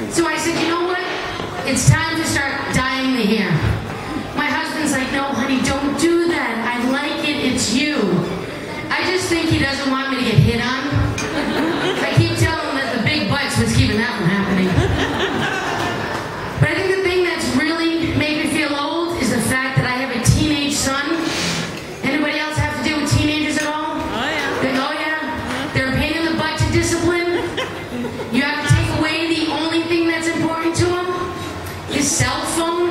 So I said, you know what? It's time to start dyeing the hair. My husband's like, no, honey, don't do that. I like it. It's you. I just think he doesn't want me to get hit on. I keep telling him that the big butt's what's keeping that from happening. But I think the thing that's really made me feel old is the fact that I have a teenage son. Anybody else have to deal with teenagers at all? Oh, yeah. Oh, yeah. They're a pain in the butt to discipline. You have to take away the only thing that's important to him, his cell phone.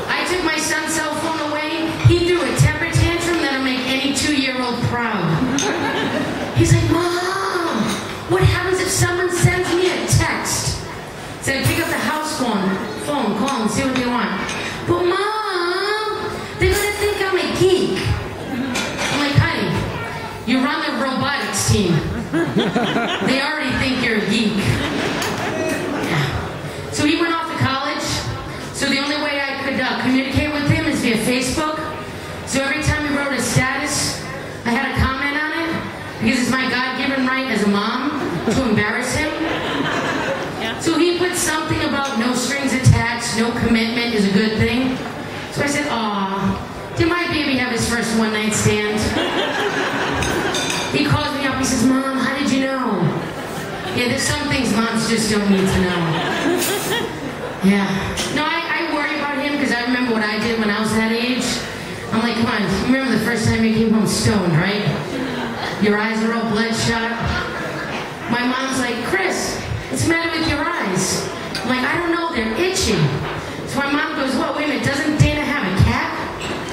I took my son's cell phone away. He threw a temper tantrum that'll make any 2-year-old proud. He's like, Mom, what happens if someone sends me a text? Said, pick up the house phone, call them, see what they want. But Mom, they're gonna think I'm a geek. I'm like, honey, you run the robotics team. They already think you're a geek. Yeah. So he went off to college. So the only way I could communicate with him is via Facebook. So every time he wrote a status, I had a comment on it because it's my God-given right as a mom to embarrass him. Yeah. So he put something about no strings attached, no commitment is a good thing. So I said, aw, did my baby have his first one-night stand? He calls me up, he says, Mom, how did you know? Yeah, there's some things moms just don't need to know. Yeah. No, I worry about him because I remember what I did when I was that age. I'm like, come on, you remember the first time you came home stoned, right? Your eyes are all bloodshot. My mom's like, Kris, what's the matter with your eyes? I'm like, I don't know, they're itchy. So my mom goes, well, wait a minute, doesn't Dana have a cat?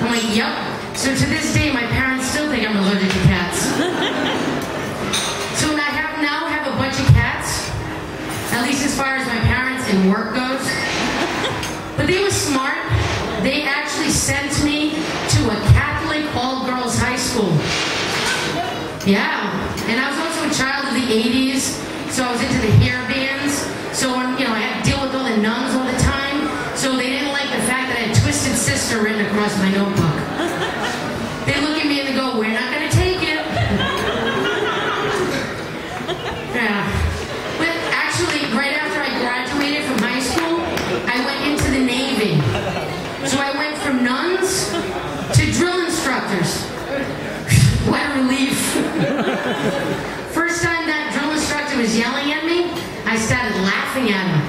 I'm like, yep. So to this day, my parents still think I'm allergic to cats. So I now have a bunch of cats, at least as far as my parents and work goes. But they were smart. They actually sent me to a Catholic all-girls high school. Yeah. And I was also a child of the 80s, so I was into the hair bands. So, I had to deal with all the nuns all the time. So they didn't like the fact that I had Twisted Sister written across my notebook. They look at me and they go, we're not going to take it. Yeah. But actually, right after I graduated from high school, I went into the Navy. So I went from nuns to drill instructors. What a relief. First time that drill instructor was yelling at me, I started laughing at him.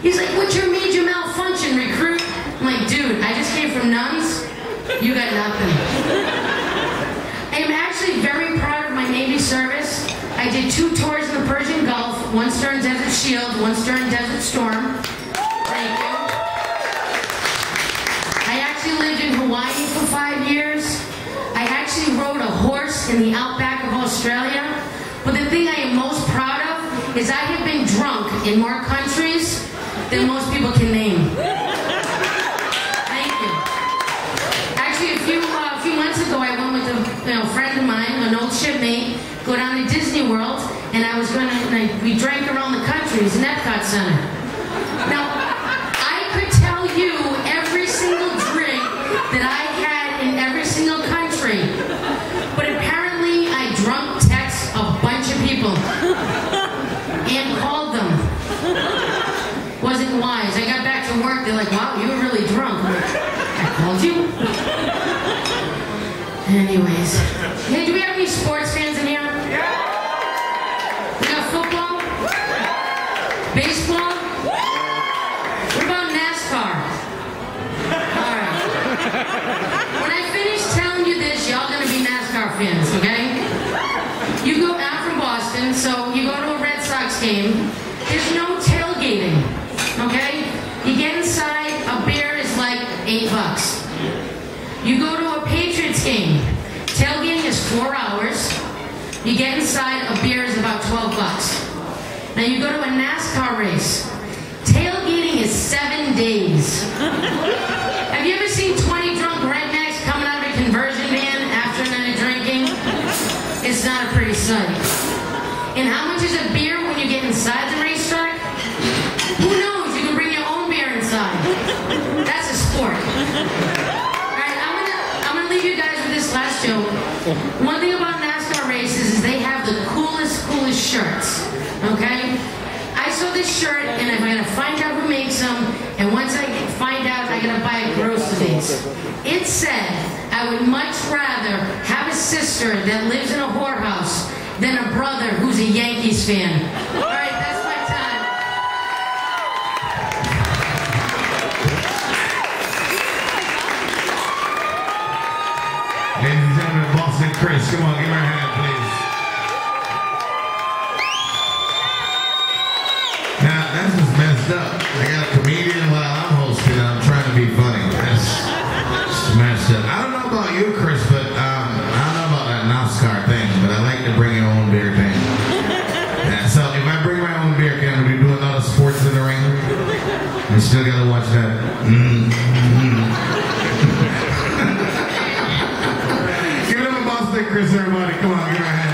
He's like, what's your major malfunction, recruit? I'm like, dude, I just came from nuns. You got nothing. I am actually very proud of my Navy service. I did 2 tours in the Persian Gulf, 1 stern Desert Shield, 1 stern Desert Storm. Thank you. I actually lived in Hawaii for 5 years. I actually rode a horse in the outback of Australia. But the thing I am most proud of is I have been drunk in more countries than most people can name. Thank you. Actually, a few months ago, I went with a friend of mine, an old shipmate, go down to Disney World, and we drank around the country. It was an Epcot Center. Now, I could tell you every single drink that I had in every single country, but apparently I drunk text a bunch of people and called them. Wasn't wise. I got back to work, they're like, wow, you were really drunk. I'm like, I called you? Anyways. Hey, do we have any sports fans in here? We got football? Baseball? What about NASCAR? Alright. When I finish telling you this, y'all gonna be NASCAR fans, okay? You go out from Boston, so you go to a Red Sox game. There's no tailgating, okay? You get inside, a beer is like $8. You go to a Patriots game. Tailgating is 4 hours. You get inside, a beer is about $12. Now you go to a NASCAR race. Tailgating is 7 days. Have you ever seen 20 drunk rednecks coming out of a conversion van after a night of drinking? It's not a pretty sight. And how much is a beer when you get inside the racetrack? Who knows? You can bring your own beer inside. That's a sport. I'm gonna leave you guys with this last joke. One thing about NASCAR races is they have the coolest shirts. Okay? I saw this this shirt, and I'm gonna find out who makes them, and once I find out, I'm gonna buy groceries. It said I would much rather have a sister that lives in a whorehouse than a brother who's a Yankees fan. All right, that's my time. Ladies and gentlemen, Boston Kris, come on, give her a hand, please. Now, that's just messed up. I got a comedian while I'm hosting and I'm trying to be funny. That's messed up. I don't know about you, Kris, but I don't know about that NASCAR thing, but I like to bring your own beer thing. Yeah, so if I bring my own beer can, we do a lot of sports in the ring. We still gotta watch that. Give it up a Boston Kris, everybody. Come on, give her a hand.